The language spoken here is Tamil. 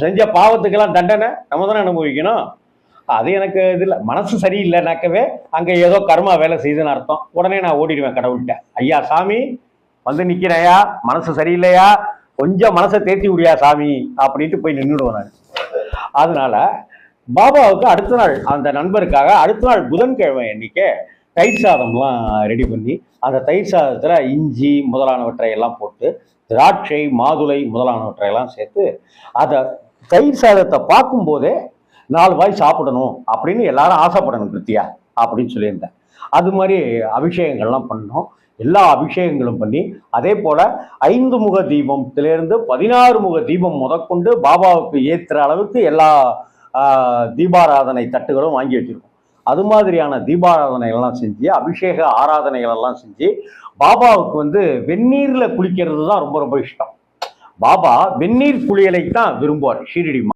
செஞ்ச பாவத்துக்கெல்லாம் தண்டனை நம்ம தானே அனுபவிக்கணும். அது எனக்கு இதில் மனசு சரியில்லைனாக்கவே அங்கே ஏதோ கர்மா வேலை செய்யுதுன்னு அர்த்தம். உடனே நான் ஓடிடுவேன் கடவுள்கிட்ட. ஐயா சாமி வந்து நிற்கிறேயா, மனசு சரியில்லையா, கொஞ்சம் மனசை தேத்தி விடியா சாமி அப்படின்ட்டு போய் நின்றுடுவேன் நான். அதனால பாபாவுக்கு அடுத்த நாள் அந்த நண்பருக்காக அடுத்த நாள் புதன்கிழமை அன்னைக்கு தயிர் சாதம்லாம் ரெடி பண்ணி அந்த தயிர் சாதத்தில் இஞ்சி முதலானவற்றை எல்லாம் போட்டு திராட்சை மாதுளை முதலானவற்றை எல்லாம் சேர்த்து அதை தயிர் சாதத்தை பார்க்கும்போதே 4 வாய் சாப்பிடணும் அப்படின்னு எல்லாரும் ஆசைப்படணும் கிருத்தியா அப்படின்னு சொல்லியிருந்தேன். அது மாதிரி அபிஷேகங்கள்லாம் பண்ணோம். எல்லா அபிஷேகங்களும் பண்ணி அதே போல 5 முக தீபத்திலிருந்து 16 முக தீபம் முதற்கொண்டு பாபாவுக்கு ஏற்றுற அளவுக்கு எல்லா தீபாராதனை தட்டுகளும் வாங்கி வச்சிருக்கோம். அது மாதிரியான தீபாராதனைகள்லாம் செஞ்சு அபிஷேக ஆராதனைகள் எல்லாம் செஞ்சு பாபாவுக்கு வந்து வெந்நீர்ல குளிக்கிறது தான் ரொம்ப ரொம்ப இஷ்டம். பாபா வெந்நீர் குளியலை தான் விரும்புவார் ஷீரடி